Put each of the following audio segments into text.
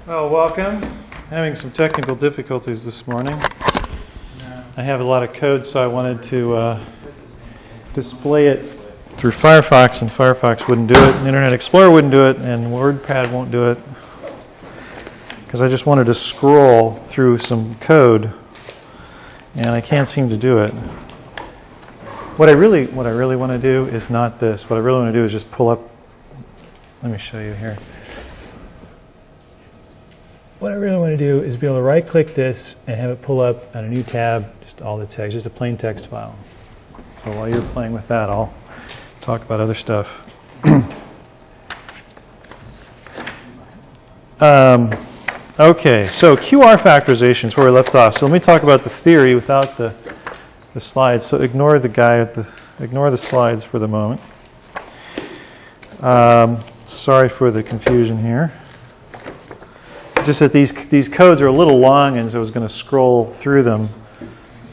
Well, welcome. Having some technical difficulties this morning. I have a lot of code, so I wanted to display it through Firefox, and Firefox wouldn't do it, and Internet Explorer wouldn't do it, and WordPad won't do it, because I just wanted to scroll through some code, and I can't seem to do it. What I really want to do is not this. What I really want to do is just pull up. Let me show you here. What I really want to do is be able to right-click this and have it pull up on a new tab, just all the text, just a plain text file. So while you're playing with that, I'll talk about other stuff. Okay, so QR factorization is where we left off. So let me talk about the theory without the slides. So ignore the slides for the moment. Sorry for the confusion here. Just that these codes are a little long, and so I was going to scroll through them.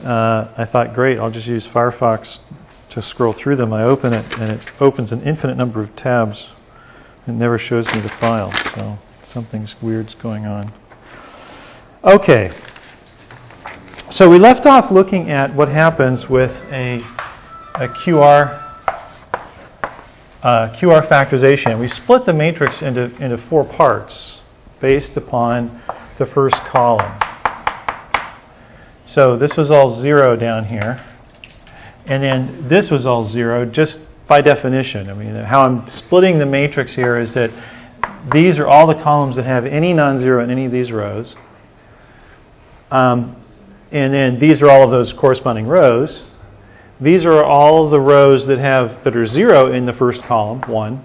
I thought, great, I'll just use Firefox to scroll through them. I open it, and it opens an infinite number of tabs. It never shows me the file, so something's weird's going on. Okay, so we left off looking at what happens with a QR factorization. We split the matrix into four parts based upon the first column. So this was all 0 down here, and then this was all 0 just by definition. I mean, how I'm splitting the matrix here is that these are all the columns that have any non-zero in any of these rows, and then these are all of those corresponding rows. These are all of the rows that are 0 in the first column, 1,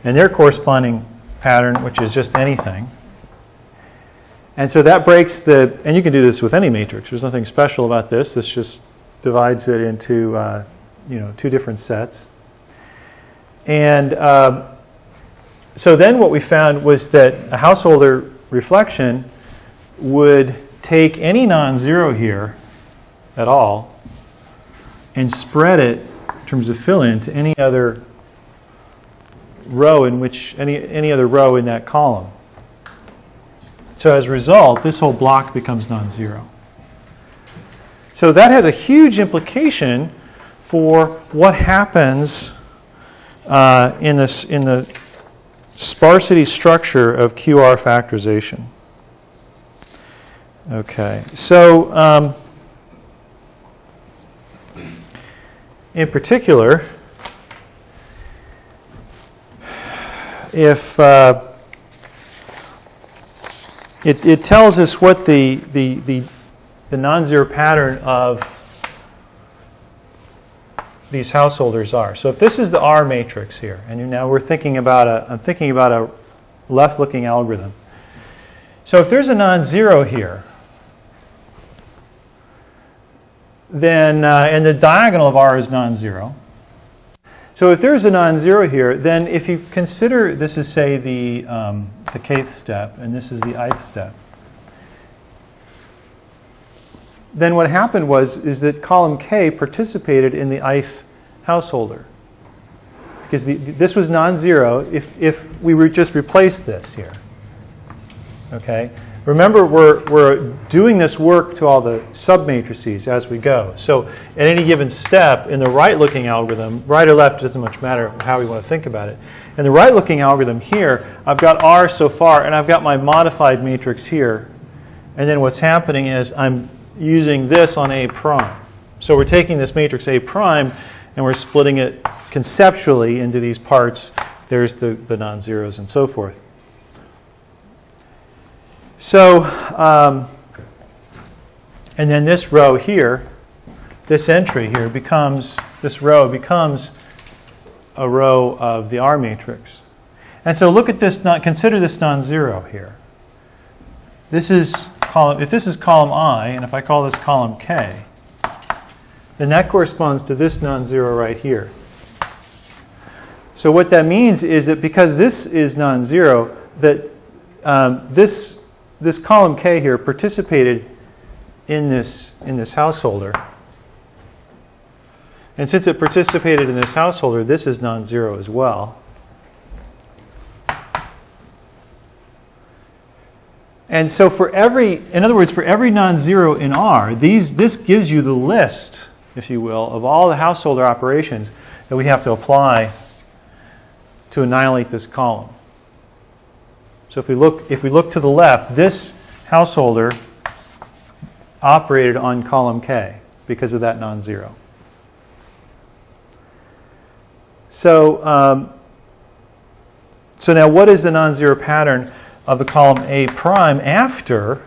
and their corresponding pattern, which is just anything. And so that breaks and you can do this with any matrix. There's nothing special about this. This just divides it into two different sets. And so then what we found was that a householder reflection would take any non-zero here at all and spread it in terms of fill-in to any other row in which any other row in that column. So as a result, this whole block becomes non-zero. So that has a huge implication for what happens in the sparsity structure of QR factorization. Okay, so in particular, if it tells us what the non-zero pattern of these householders are. So if this is the R matrix here, and now I'm thinking about a left-looking algorithm. So if there's a non-zero here, then and the diagonal of R is non-zero. So if there's a non-zero here, then if you consider this is, say, the kth step, and this is the ith step, then what happened is that column K participated in the ith householder. Because this was non-zero if we just replaced this here. Okay? Remember, we're doing this work to all the submatrices as we go. So at any given step in the right-looking algorithm, right or left, it doesn't much matter how we want to think about it. In the right-looking algorithm here, I've got R so far, and I've got my modified matrix here. And then what's happening is I'm using this on A prime. So we're taking this matrix A prime, and we're splitting it conceptually into these parts. There's the non-zeros and so forth. So, and then this row here, this entry here this row becomes a row of the R matrix. And so look at this, consider this non-zero here. If this is column I, and if I call this column K, then that corresponds to this non-zero right here. So what that means is that because this is non-zero, that this column K here participated in this householder. And since it participated in this householder, this is non-zero as well. And so in other words, for every non-zero in R, this gives you the list, if you will, of all the householder operations that we have to apply to annihilate this column. So if we look to the left, this householder operated on column K because of that non-zero. So now what is the non-zero pattern of the column A prime after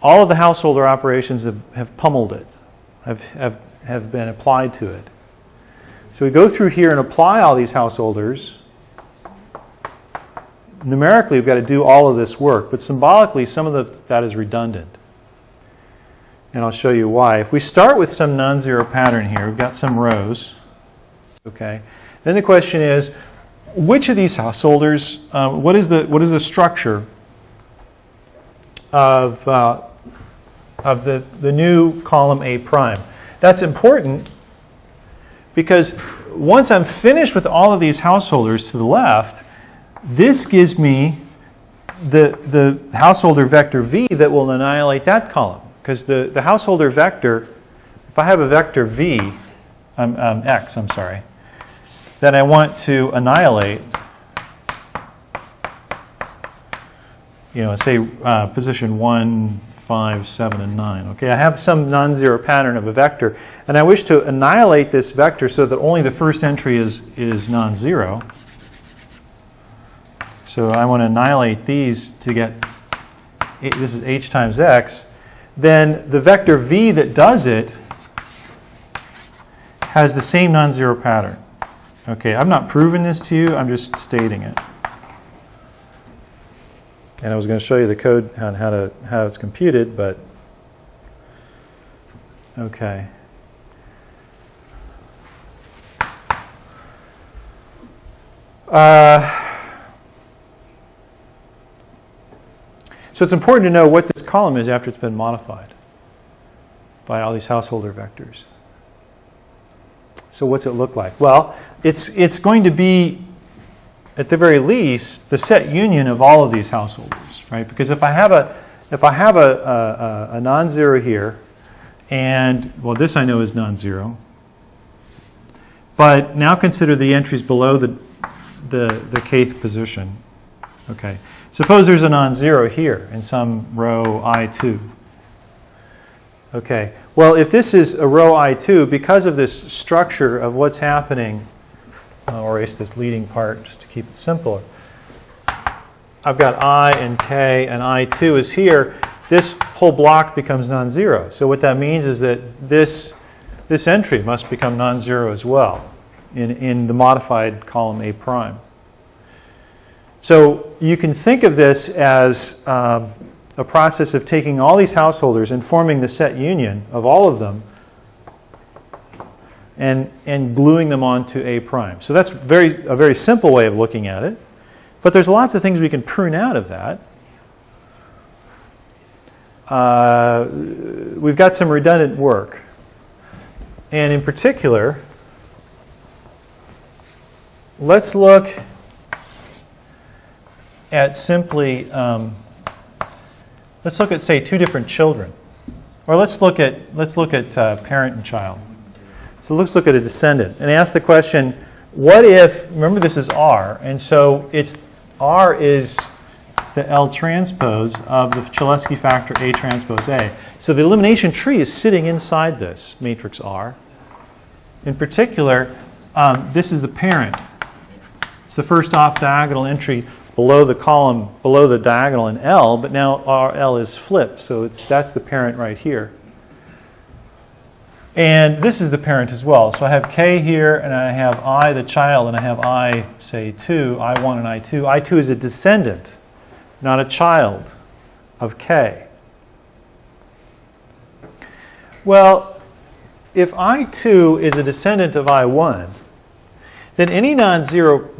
all of the householder operations have pummeled it, have been applied to it? So we go through here and apply all these householders. Numerically, we've got to do all of this work, but symbolically, some of that is redundant. And I'll show you why. If we start with some non-zero pattern here, we've got some rows. Okay. Then the question is, which of these householders? What is the structure of the new column A prime? That's important because once I'm finished with all of these householders to the left, this gives me the householder vector V that will annihilate that column. Because the householder vector, if I have a vector V, X, that I want to annihilate, say position 1, 5, 7, and 9. Okay, I have some non-zero pattern of a vector, and I wish to annihilate this vector so that only the first entry is non-zero. So I want to annihilate these to get, this is H times X. Then the vector V that does it has the same non-zero pattern. Okay, I'm not proving this to you, I'm just stating it. And I was going to show you the code on how it's computed, but okay. So it's important to know what this column is after it's been modified by all these householder vectors. So what's it look like? Well, it's going to be, at the very least, the set union of all of these householders, right? Because if I have a non-zero here, and well, this I know is non-zero, but now consider the entries below the kth position. Okay. Suppose there's a non-zero here in some row I2. Okay. Well, if this is a row I2, because of this structure of what's happening, I'll erase this leading part just to keep it simpler. I've got I and K, and I2 is here. This whole block becomes non-zero. So what that means is that this entry must become non-zero as well in the modified column A prime. So you can think of this as a process of taking all these householders and forming the set union of all of them and gluing them onto A prime. So that's a very simple way of looking at it. But there's lots of things we can prune out of that. We've got some redundant work. And in particular, let's look at simply, let's look at, say, two different children. Or let's look at parent and child. So let's look at a descendant and ask the question, what if, remember this is R, and so R is the L transpose of the Cholesky factor A transpose A. So the elimination tree is sitting inside this matrix R. In particular, this is the parent. It's the first off diagonal entry below the column, below the diagonal in L, but now L is flipped, so that's the parent right here. And this is the parent as well. So I have K here, and I have I, the child, and I have I, say, 2, I1 and I2. I2 is a descendant, not a child of K. Well, if I2 is a descendant of I1, then any non-zero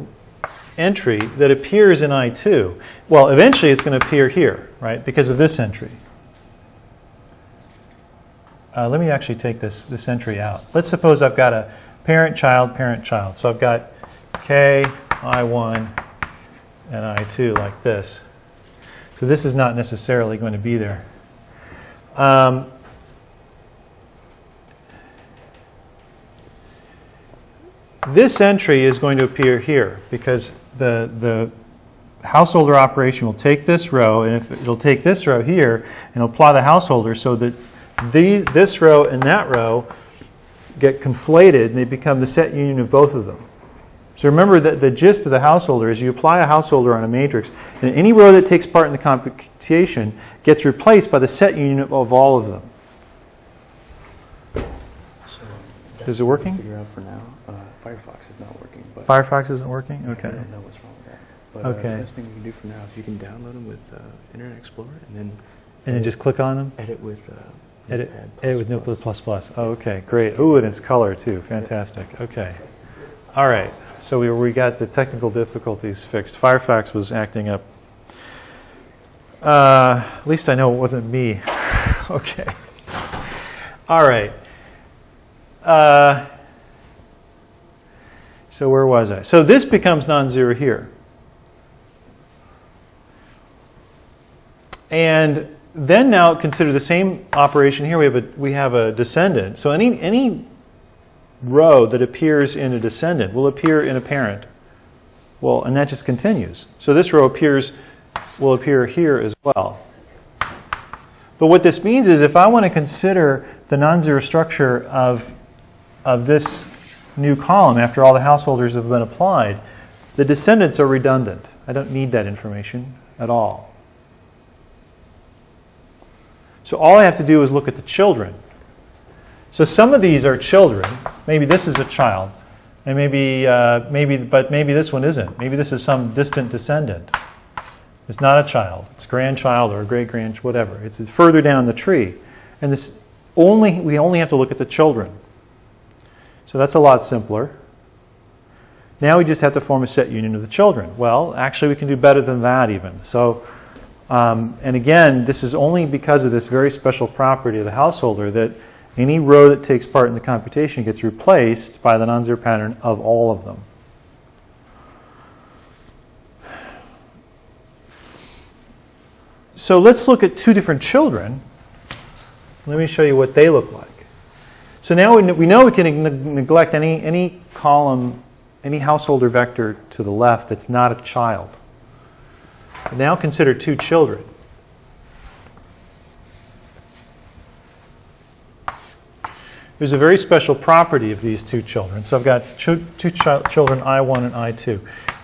entry that appears in I2, well, eventually it's going to appear here, right, because of this entry. Let me actually take this entry out. Let's suppose I've got a parent, child, parent, child. So I've got K, I1, and I2 like this. So this is not necessarily going to be there. This entry is going to appear here because the householder operation will take this row, and if it'll take this row here and apply the householder so that this row and that row get conflated and they become the set union of both of them. So remember that the gist of the householder is you apply a householder on a matrix, and any row that takes part in the computation gets replaced by the set union of all of them. So is it working? Figure out for now. Firefox is not working. But Firefox isn't working? Okay. I don't know what's wrong with that. But Okay. the best thing you can do for now is you can download them with Internet Explorer and then just click on them? edit with Edit Notepad++. with Notepad++. Oh, okay, great. Ooh, and it's color too. Fantastic. Okay. All right. So we got the technical difficulties fixed. Firefox was acting up. At least I know it wasn't me. Okay. All right. So where was I? So this becomes non-zero here. And then now consider the same operation here. We have a descendant. So any row that appears in a descendant will appear in a parent. Well, and that just continues. So this row will appear here as well. But what this means is if I want to consider the non-zero structure of this new column after all the householders have been applied, the descendants are redundant. I don't need that information at all. So all I have to do is look at the children. So some of these are children. Maybe this is a child, and maybe this one isn't. Maybe this is some distant descendant. It's not a child. It's a grandchild or a great-grand, whatever. It's further down the tree, and we only have to look at the children. So that's a lot simpler. Now we just have to form a set union of the children. Well, actually we can do better than that even. So, and again, this is only because of this very special property of the householder that any row that takes part in the computation gets replaced by the non-zero pattern of all of them. So let's look at two different children. Let me show you what they look like. So now we know we can neglect any column, any householder vector to the left that's not a child. But now consider two children. There's a very special property of these two children. So I've got two children, I1 and I2.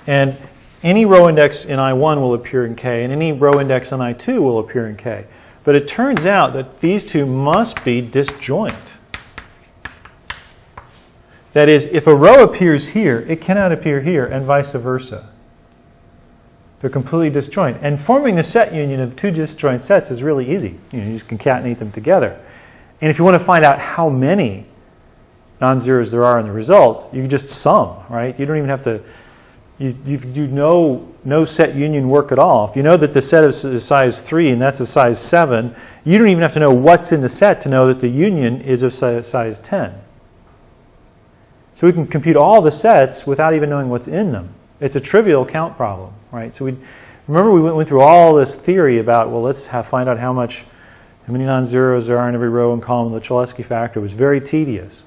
And any row index in I1 will appear in K, and any row index in I2 will appear in K. But it turns out that these two must be disjoint. That is, if a row appears here, it cannot appear here, and vice versa. They're completely disjoint. And forming the set union of two disjoint sets is really easy. You just concatenate them together. And if you want to find out how many non-zeros there are in the result, you can just sum, right? You don't even have to, you know no set union work at all. If you know that the set is size 3 and that's of size 7, you don't even have to know what's in the set to know that the union is of size 10. So we can compute all the sets without even knowing what's in them. It's a trivial count problem, right? So remember we went through all this theory about, well, let's find out how many non-zeros there are in every row and column of the Cholesky factor. It was very tedious.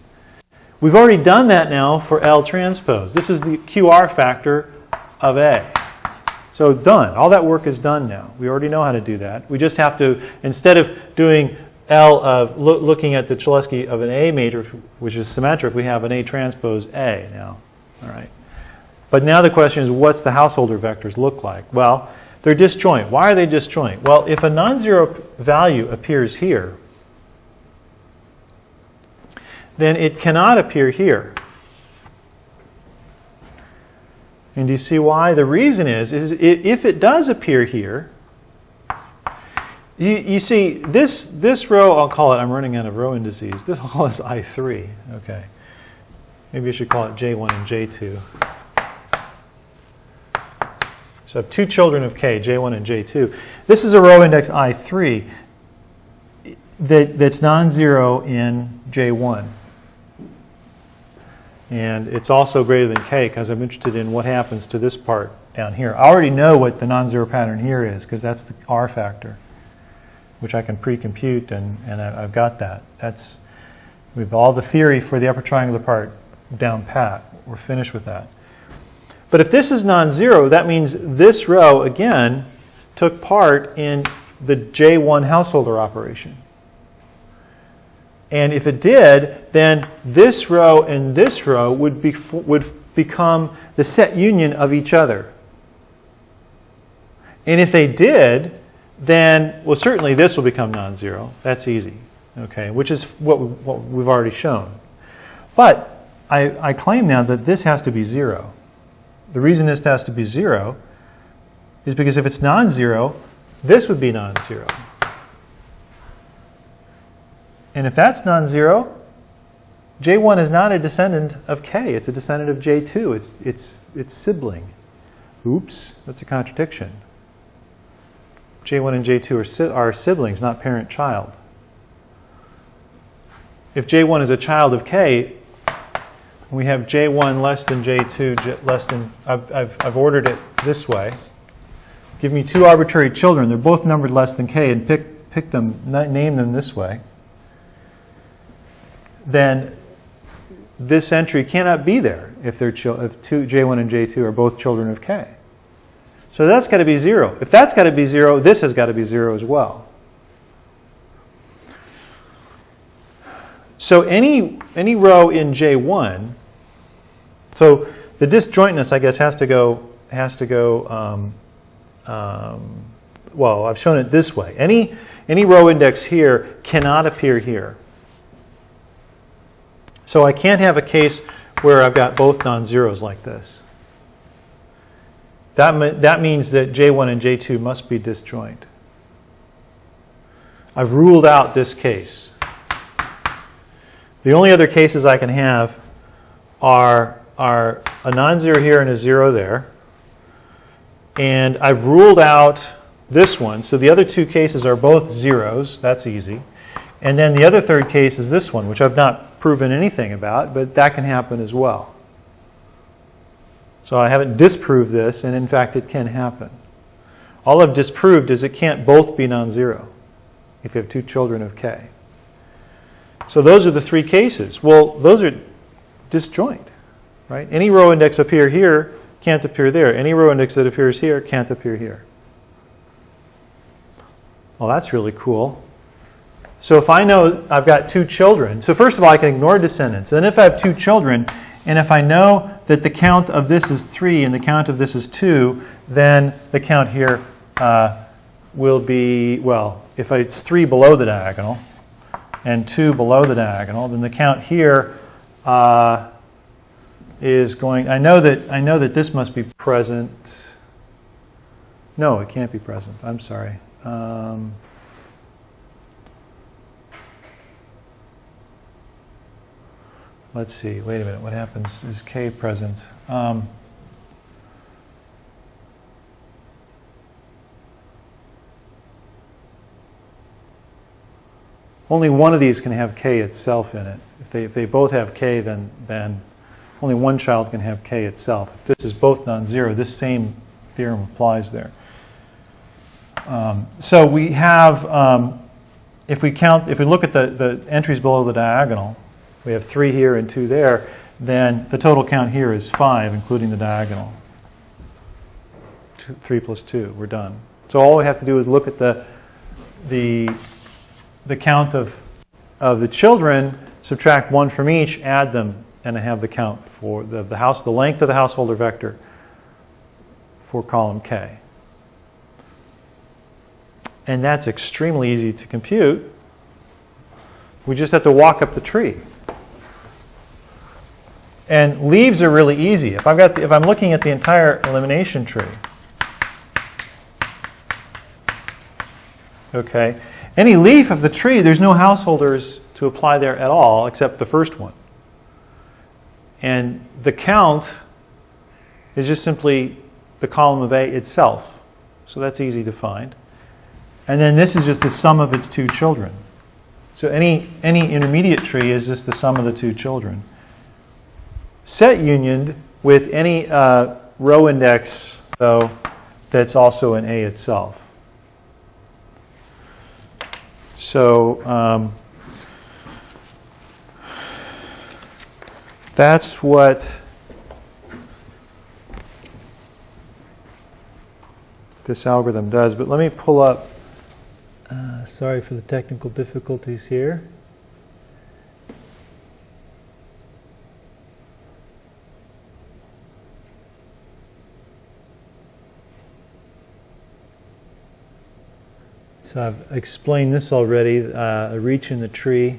We've already done that now for L transpose. This is the QR factor of A. So done. All that work is done now. We already know how to do that. We just have to, instead of doing L of looking at the Cholesky of an A matrix, which is symmetric, we have an A transpose A now. All right. But now the question is, what's the householder vectors look like? Well, they're disjoint. Why are they disjoint? Well, if a non-zero value appears here, then it cannot appear here. And do you see why? The reason is if it does appear here, you see this row, I'll call it, I'm running out of row indices. This I'll call this I3. Okay. Maybe I should call it J1 and J2. So I have two children of K, J1 and J2. This is a row index I3 that's non-zero in J1. And it's also greater than k because I'm interested in what happens to this part down here. I already know what the non-zero pattern here is because that's the R factor, which I can pre-compute, and I've got that. We've all the theory for the upper triangular part down pat. We're finished with that. But if this is non-zero, that means this row, again, took part in the J1 householder operation. And if it did, then this row and this row would become the set union of each other. And if they did, then, well, certainly this will become non-zero. That's easy, okay, which is what we've already shown. But I claim now that this has to be 0. The reason this has to be 0 is because if it's non-zero, this would be non-zero. And if that's non-zero, J1 is not a descendant of K. It's a descendant of J2. It's sibling. Oops, that's a contradiction. J1 and J2 are siblings, not parent-child. If J1 is a child of K, we have J1 less than J2 less than. I've ordered it this way. Give me two arbitrary children. They're both numbered less than K, and pick them, name them this way. Then this entry cannot be there if J1 and J2 are both children of K. So that's got to be 0. If that's got to be 0, this has got to be 0 as well. So any row in J1, so the disjointness, I guess, has to go. Well, I've shown it this way. Any row index here cannot appear here. So I can't have a case where I've got both non-zeros like this. That means that J1 and J2 must be disjoint. I've ruled out this case. The only other cases I can have are a non-zero here and a 0 there. And I've ruled out this one. So the other two cases are both zeros. That's easy. And then the other third case is this one, which I've not proven anything about, but that can happen as well. So I haven't disproved this, and in fact it can happen. All I've disproved is it can't both be non-zero if you have two children of K. So those are the three cases. Well, those are disjoint, right? Any row index appear here can't appear there. Any row index that appears here can't appear here. Well, that's really cool. So if I know I've got two children, so first of all I can ignore descendants. And if I have two children, and if I know that the count of this is 3 and the count of this is 2, then the count here will be, well, if it's 3 below the diagonal and 2 below the diagonal, then the count here is going. I know that this must be present. No, it can't be present. I'm sorry. Let's see. Wait a minute. What happens? Is K present? Only one of these can have K itself in it. If they both have K, then only one child can have K itself. If this is both non-zero, this same theorem applies there. So we have, if we look at the entries below the diagonal, we have 3 here and 2 there, then the total count here is 5, including the diagonal. 3 plus 2, we're done. So all we have to do is look at the count of the children, subtract 1 from each, add them, and I have the count for the length of the householder vector for column K. And that's extremely easy to compute. We just have to walk up the tree. And leaves are really easy. If I'm looking at the entire elimination tree, okay, any leaf of the tree, there's no householders to apply there at all except the first one. And the count is just simply the column of A itself. So that's easy to find. And then this is just the sum of its two children. So any intermediate tree is just the sum of the two children. set unioned with any row index, though, that's also in A itself. So that's what this algorithm does. But let me pull up, sorry for the technical difficulties here. So I've explained this already, a reach in the tree.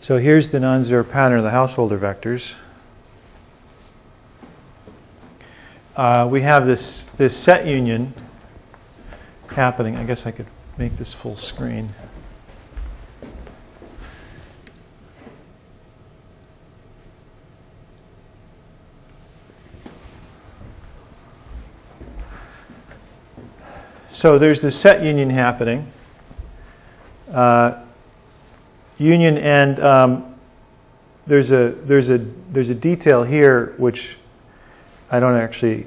So here's the non-zero pattern of the householder vectors. We have this set union happening. I guess I could make this full screen. So there's this set union happening. Union, and there's a detail here which I don't actually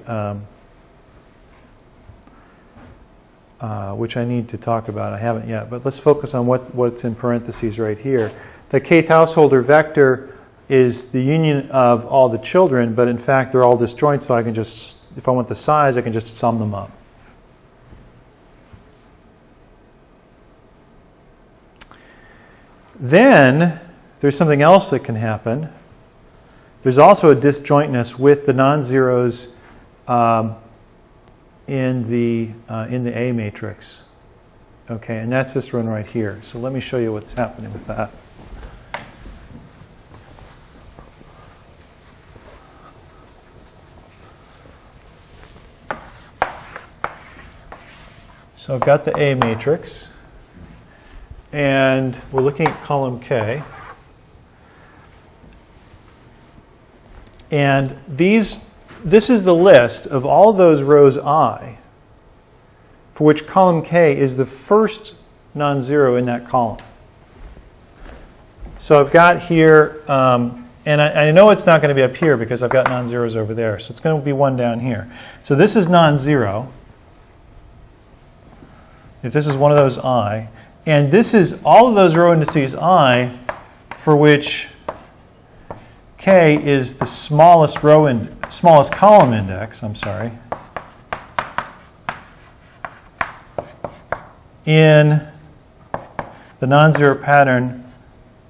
which I need to talk about. I haven't yet, but let's focus on what's in parentheses right here. The kth householder vector is the union of all the children, but in fact they're all disjoint, so I can just, if I want the size, I can just sum them up. Then there's something else that can happen. There's also a disjointness with the non-zeros in the A matrix. Okay, and that's this one right here. So let me show you what's happening with that. So I've got the A matrix. And we're looking at column K. And this is the list of all those rows I, for which column K is the first non-zero in that column. So I've got here, and I know it's not going to be up here because I've got non-zeros over there. So it's going to be one down here. So this is non-zero. If this is one of those I. And this is all of those row indices I for which K is the smallest smallest column index, in the non-zero pattern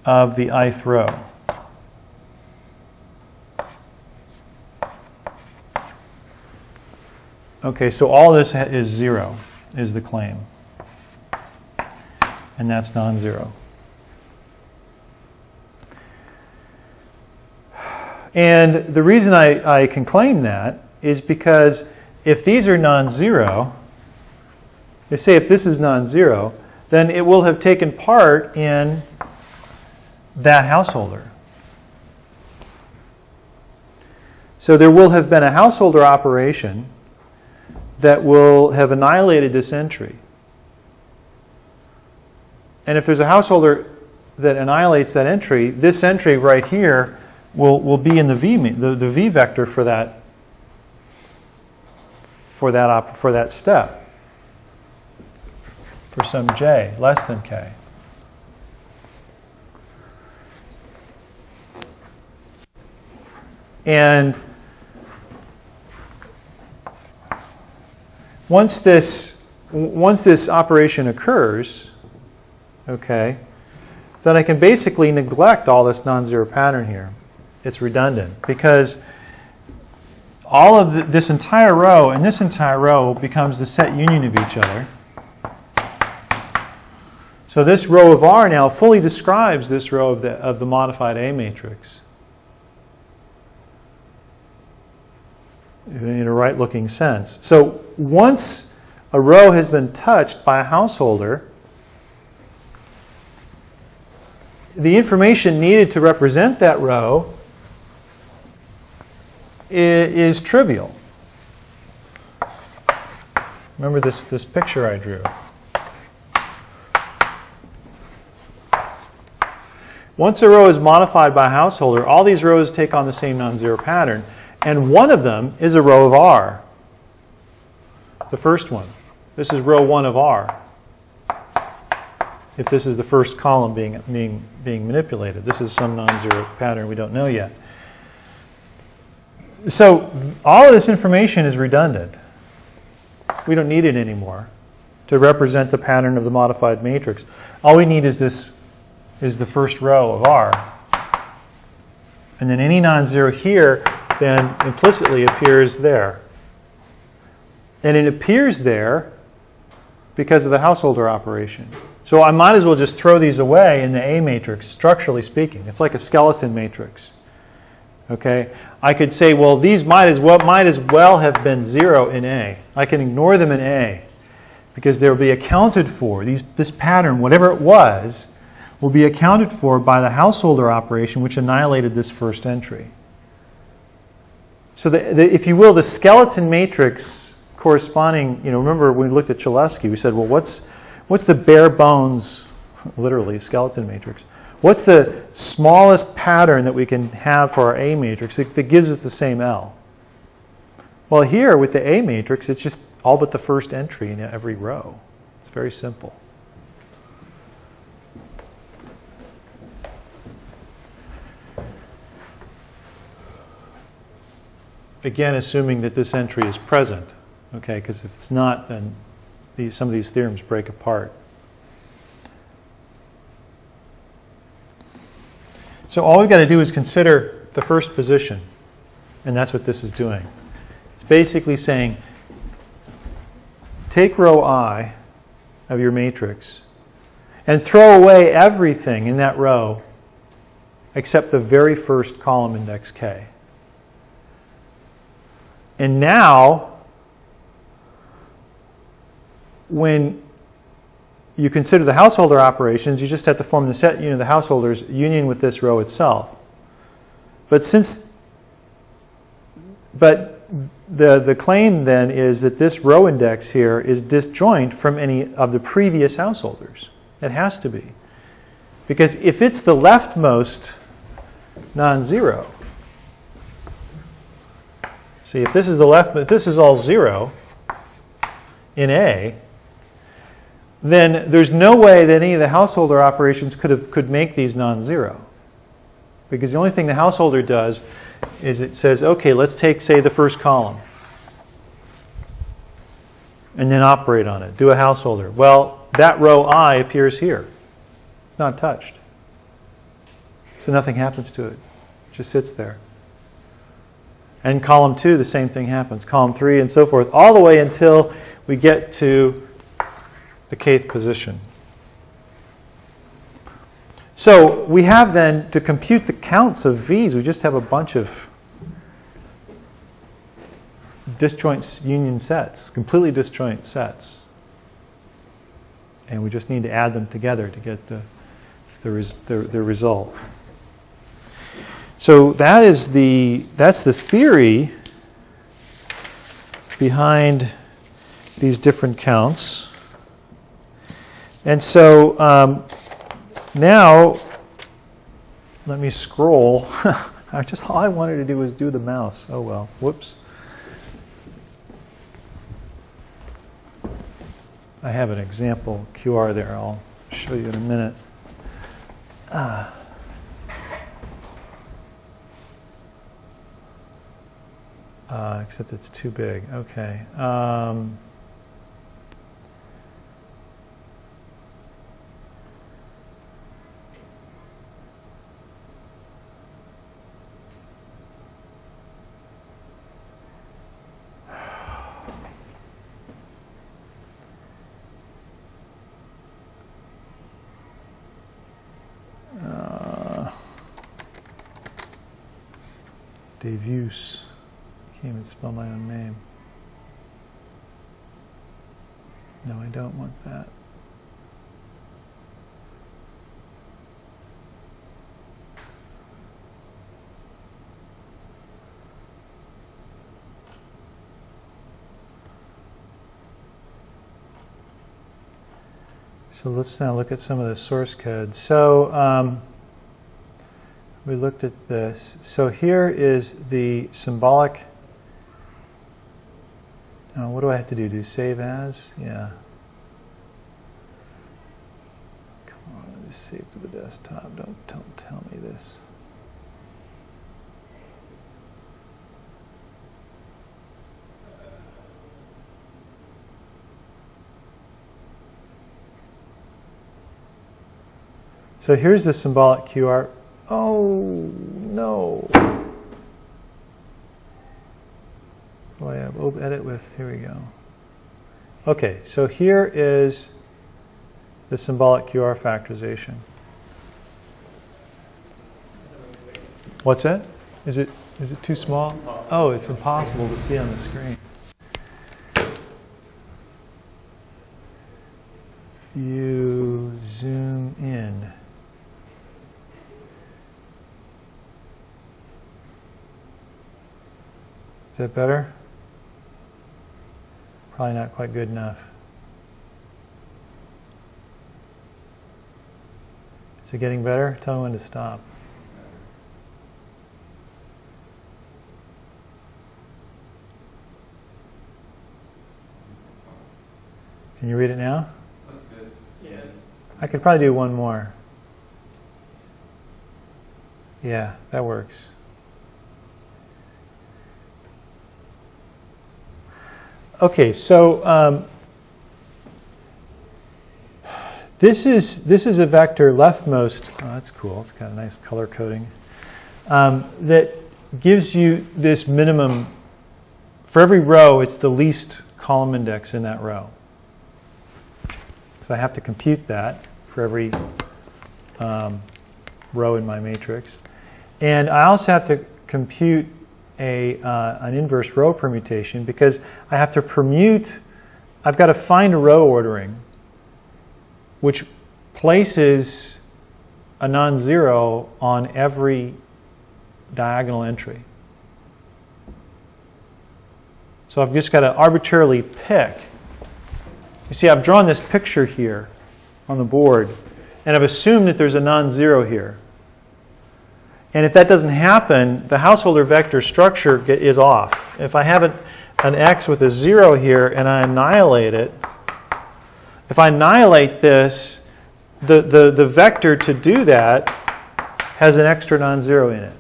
of the ith row. Okay, so all this is zero, is the claim. And that's non-zero. And the reason I can claim that is because if these are non-zero, if this is non-zero, then it will have taken part in that householder. So there will have been a householder operation that will have annihilated this entry. And if there's a householder that annihilates that entry, this entry right here will be in the V vector for that step, for some j less than k. And once this operation occurs, okay, then I can basically neglect all this non-zero pattern here. It's redundant because all of this entire row and this entire row becomes the set union of each other. So this row of R now fully describes this row of the modified A matrix in a right-looking sense. So once a row has been touched by a householder, the information needed to represent that row is trivial. Remember this picture I drew. Once a row is modified by a householder, all these rows take on the same non-zero pattern. And one of them is a row of R. The first one. This is row 1 of R. If this is the first column being manipulated. This is some non-zero pattern we don't know yet. So all of this information is redundant. We don't need it anymore to represent the pattern of the modified matrix. All we need is the first row of R. And then any non-zero here then implicitly appears there. And it appears there because of the householder operation. So I might as well just throw these away in the A matrix, structurally speaking. It's like a skeleton matrix. Okay? I could say, well, these might as well have been 0 in A. I can ignore them in A because they'll be accounted for. This pattern, whatever it was, will be accounted for by the householder operation, which annihilated this first entry. So, if you will, the skeleton matrix corresponding, remember when we looked at Cholesky, we said, well, what's the bare bones, literally, skeleton matrix? What's the smallest pattern that we can have for our A matrix that gives us the same L? Well, here with the A matrix, it's just all but the first entry in every row. It's very simple. Again, assuming that this entry is present, okay? Because if it's not, then some of these theorems break apart. So all we've got to do is consider the first position, and that's what this is doing. It's basically saying, take row I of your matrix and throw away everything in that row except the very first column index K. And now, when you consider the householder operations, you just have to form the set unit of the householders union with this row itself. But the claim then is that this row index here is disjoint from any of the previous householders. It has to be. Because if it's the leftmost non-zero, see, if this is if this is all 0 in A, then there's no way that any of the householder operations could make these non-zero. Because the only thing the householder does is it says, okay, let's take, say, the first column and then operate on it. Do a householder. Well, that row I appears here. It's not touched. So nothing happens to it. It just sits there. And column 2, the same thing happens. Column 3 and so forth, all the way until we get to the kth position. So we have then, to compute the counts of V's, we just have a bunch of disjoint union sets, completely disjoint sets. And we just need to add them together to get the result. So that's the theory behind these different counts. And so now let me scroll. All I wanted to do was do the mouse. Oh well. Whoops. I have an example QR there. I'll show you in a minute. Except it's too big. Okay. Devuse. Can't even spell my own name. No, I don't want that. So let's now look at some of the source code. So we looked at this. So here is the symbolic. What do I have to do? Do save as? Yeah. Come on, just save to the desktop. Don't tell me this. So here's the symbolic QR. Oh, no. Oh, I have edit with, here we go. Okay, so here is the symbolic QR factorization. What's that? Is it too small? Oh, it's impossible to see on the screen. If you zoom in. Is that better? Probably not quite good enough. Is it getting better? Tell me when to stop. Can you read it now? That's good. Yes. I could probably do one more. Yeah, that works. Okay, so this is a vector leftmost. Oh, that's cool. It's got a nice color coding that gives you this minimum. For every row, it's the least column index in that row. So I have to compute that for every row in my matrix, and I also have to compute an inverse row permutation because I have to permute. I've got to find a row ordering which places a non-zero on every diagonal entry. So I've just got to arbitrarily pick. You see, I've drawn this picture here on the board, and I've assumed that there's a non-zero here. And if that doesn't happen, the householder vector structure is off. If I have an x with a 0 here and I annihilate it, if I annihilate this, the vector to do that has an extra non-zero in it.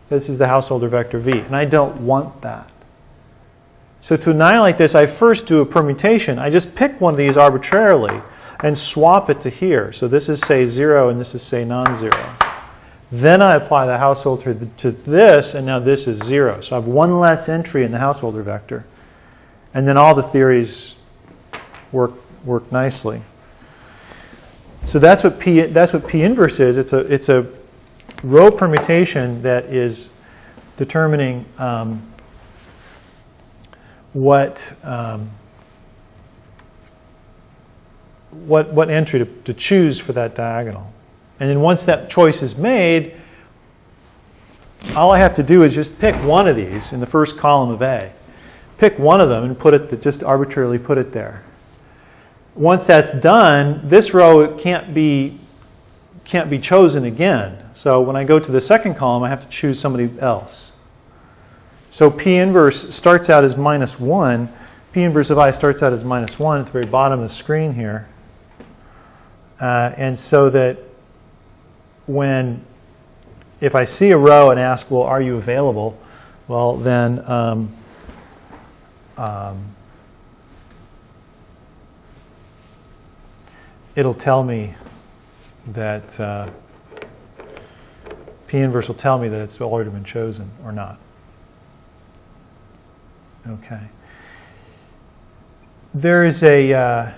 This is the householder vector v, and I don't want that. So to annihilate this, I first do a permutation. I just pick one of these arbitrarily and swap it to here. So this is, say, 0, and this is, say, non-zero. Then I apply the householder to this, and now this is 0. So I have one less entry in the householder vector. And then all the theories work nicely. So that's what P inverse is. It's a row permutation that is determining what entry to choose for that diagonal. And then once that choice is made, all I have to do is just pick one of these in the first column of A. Pick one of them and just arbitrarily put it there. Once that's done, this row can't be chosen again. So when I go to the second column, I have to choose somebody else. So P inverse starts out as -1. P inverse of I starts out as -1 at the very bottom of the screen here. And so that if I see a row and ask, well, are you available? Well, then it'll tell me that P inverse will tell me that it's already been chosen or not. Okay. There is a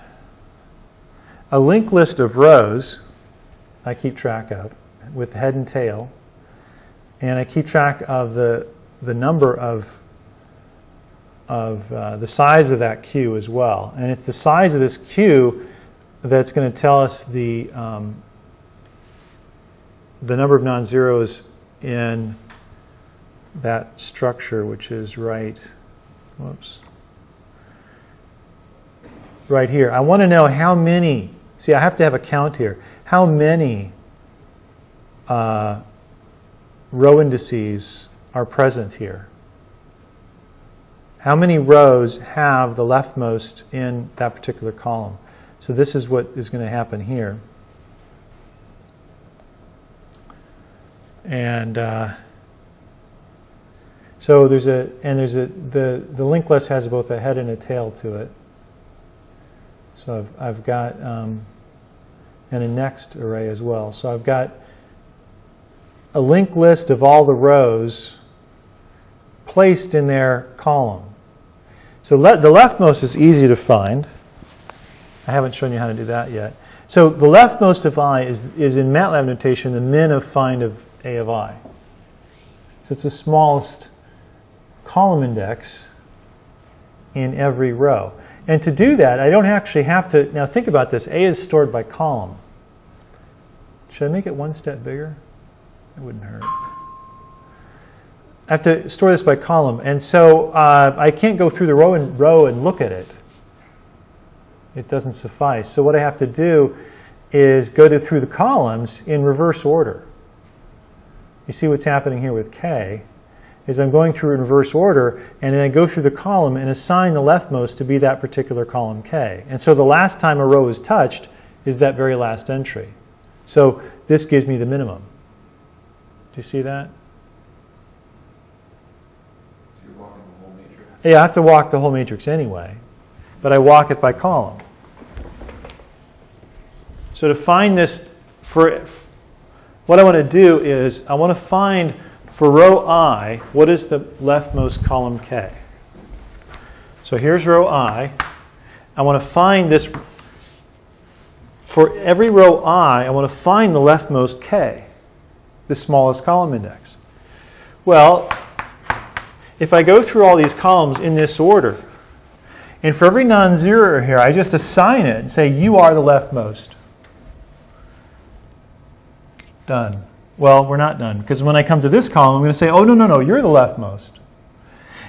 linked list of rows I keep track of with head and tail, and I keep track of the number of the size of that queue as well. And it's the size of this queue that's going to tell us the number of non-zeros in that structure, which is right here. I want to know how many See, I have to have a count here. How many row indices are present here? How many rows have the leftmost in that particular column? So this is what is going to happen here. And so the linked list has both a head and a tail to it. So I've got and a next array as well. So I've got a linked list of all the rows placed in their column. So the leftmost is easy to find. I haven't shown you how to do that yet. So the leftmost of I is in MATLAB notation the min of find of A of I. So it's the smallest column index in every row. And to do that, I don't actually have to. Now think about this. A is stored by column. Should I make it one step bigger? It wouldn't hurt. I have to store this by column. And so I can't go through the row and look at it. It doesn't suffice. So what I have to do is go through the columns in reverse order. You see what's happening here with K is I'm going through in reverse order, and then I go through the column and assign the leftmost to be that particular column K. And so the last time a row is touched is that very last entry. So this gives me the minimum. Do you see that? So you're walking the whole matrix? Yeah, I have to walk the whole matrix anyway, but I walk it by column. So to find this, what I want to do is I want to find for row I, what is the leftmost column K? So here's row I. I want to find this. For every row I want to find the leftmost K, the smallest column index. Well, if I go through all these columns in this order, and for every non-zero here, I just assign it and say, you are the leftmost. Done. Well, we're not done, because when I come to this column, I'm going to say, oh, no, you're the leftmost.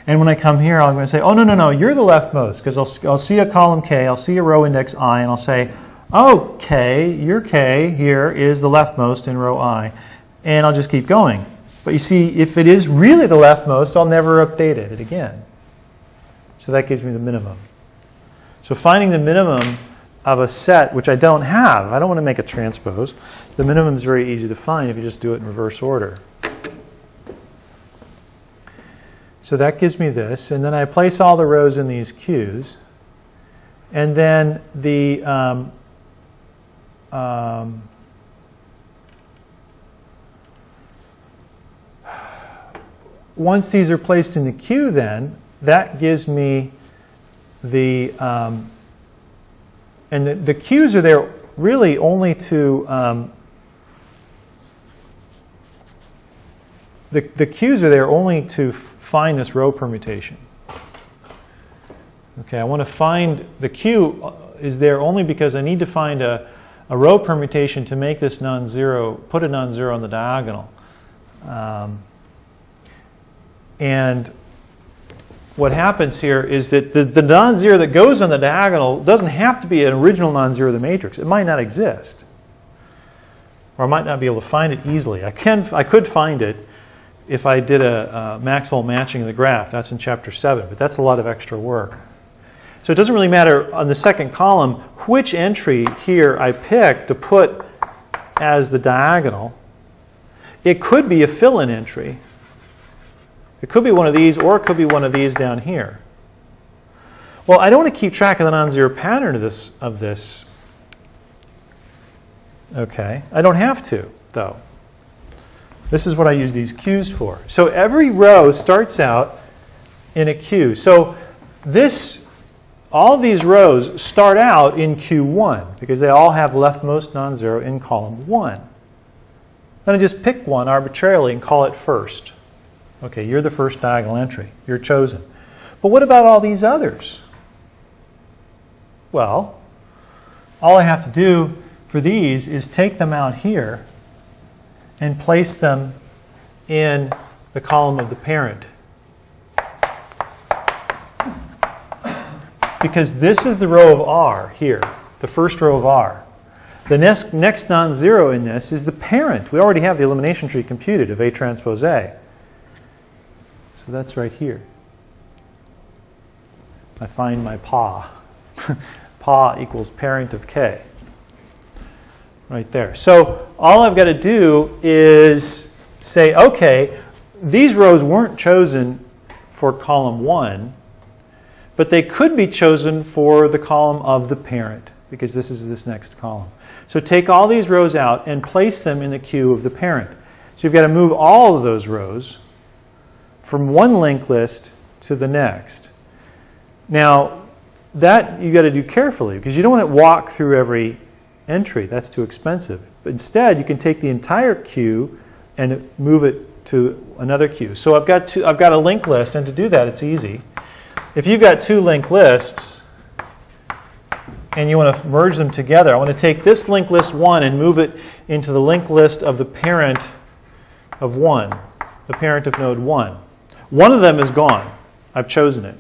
And when I come here, I'm going to say, oh, no, you're the leftmost, because I'll see a column K, I'll see a row index I, and I'll say, oh, K, your K here is the leftmost in row I. And I'll just keep going. But you see, if it is really the leftmost, I'll never update it again. So that gives me the minimum. So finding the minimum of a set, which I don't have, I don't want to make a transpose. The minimum is very easy to find if you just do it in reverse order. So that gives me this. And then I place all the rows in these queues. And then once these are placed in the queue, then that gives me the and the queues are there really only to the queues are there only to find this row permutation. Okay, I want to find the queue is there only because I need to find a row permutation to make this non-zero, put a non-zero on the diagonal. And what happens here is that the non-zero that goes on the diagonal doesn't have to be an original non-zero of the matrix. It might not exist. Or I might not be able to find it easily. I could find it if I did a maximal matching of the graph. That's in chapter 7, but that's a lot of extra work. So it doesn't really matter on the second column which entry here I pick to put as the diagonal. It could be a fill-in entry. It could be one of these, or it could be one of these down here. Well, I don't want to keep track of the non-zero pattern of this. Okay, I don't have to, though. This is what I use these queues for. So every row starts out in a queue. So all these rows start out in Q1 because they all have leftmost non-zero in column 1. Then I just pick one arbitrarily and call it first. Okay, you're the first diagonal entry. You're chosen. But what about all these others? Well, all I have to do for these is take them out here and place them in the column of the parent. Because this is the row of R here, the first row of R. The next non-zero in this is the parent. We already have the elimination tree computed of A transpose A. So that's right here. I find my pa. Pa equals parent of K. Right there. So all I've got to do is say, okay, these rows weren't chosen for column 1, but they could be chosen for the column of the parent, because this is this next column. So take all these rows out and place them in the queue of the parent. So you've got to move all of those rows from one linked list to the next. Now, that you've got to do carefully, because you don't want to walk through every entry. That's too expensive. But instead, you can take the entire queue and move it to another queue. So I've got a linked list, and to do that, it's easy. If you've got 2 linked lists, and you want to merge them together, I want to take this linked list 1 and move it into the linked list of the parent of 1, the parent of node 1. One of them is gone. I've chosen it.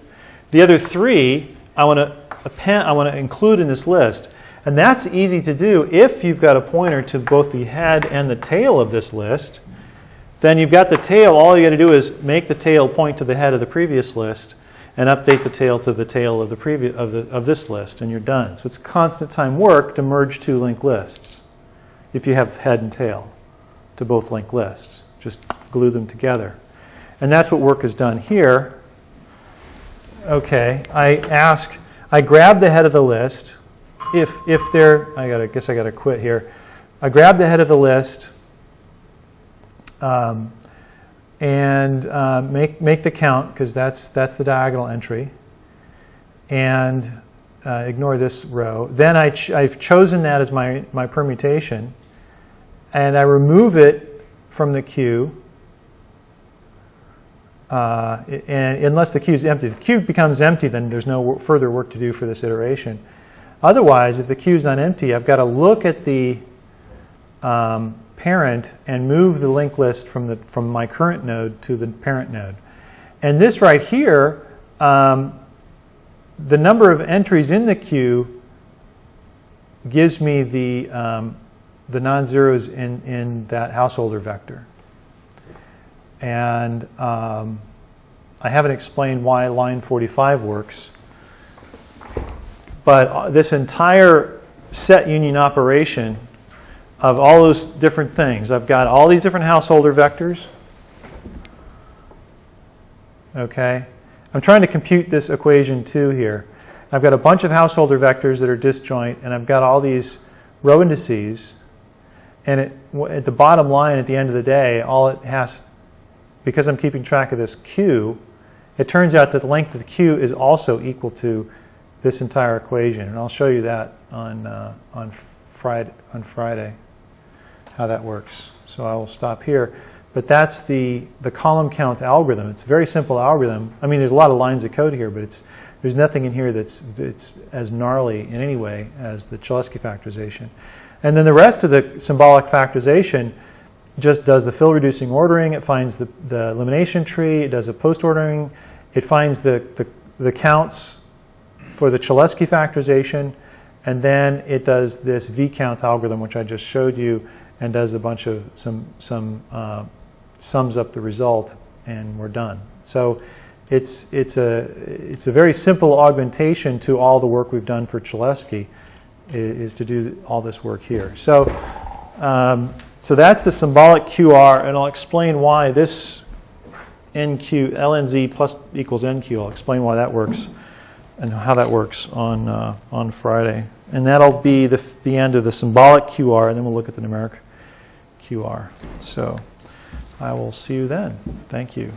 The other 3 I want to include in this list. And that's easy to do if you've got a pointer to both the head and the tail of this list. Then you've got the tail. All you got to do is make the tail point to the head of the previous list and update the tail to the tail of the of this list, and you're done. So it's constant time work to merge 2 linked lists if you have head and tail to both linked lists. Just glue them together. And that's what work is done here. Okay, I grab the head of the list. If they're, I guess I got to quit here. I grab the head of the list and make the count, because that's the diagonal entry, and ignore this row. Then I've chosen that as my permutation, and I remove it from the queue. And unless the queue is empty. If the queue becomes empty, then there's no further work to do for this iteration. Otherwise, if the queue is not empty, I've got to look at the parent and move the linked list from my current node to the parent node. And this right here, the number of entries in the queue gives me the non-zeros in that householder vector. And I haven't explained why line 45 works. But this entire set union operation of all those different things, I've got all these different householder vectors. Okay? I'm trying to compute this equation 2 here. I've got a bunch of householder vectors that are disjoint, and I've got all these row indices. And at the bottom line, at the end of the day, all it has, because I'm keeping track of this queue, it turns out that the length of the queue is also equal to this entire equation. And I'll show you that on Friday, how that works. So I will stop here. But that's the column count algorithm. It's a very simple algorithm. I mean, there's a lot of lines of code here, but there's nothing in here that's as gnarly in any way as the Cholesky factorization. And then the rest of the symbolic factorization just does the fill reducing ordering. It finds the elimination tree. It does a post ordering. It finds the counts for the Cholesky factorization, and then it does this v-count algorithm, which I just showed you, and does a bunch of sums up the result, and we're done. So it's a very simple augmentation to all the work we've done for Cholesky, is to do all this work here. So that's the symbolic QR, and I'll explain why this NQ LNZ plus equals NQ. I'll explain why that works and how that works on Friday. And that'll be the end of the symbolic QR, and then we'll look at the numeric QR. So I will see you then. Thank you.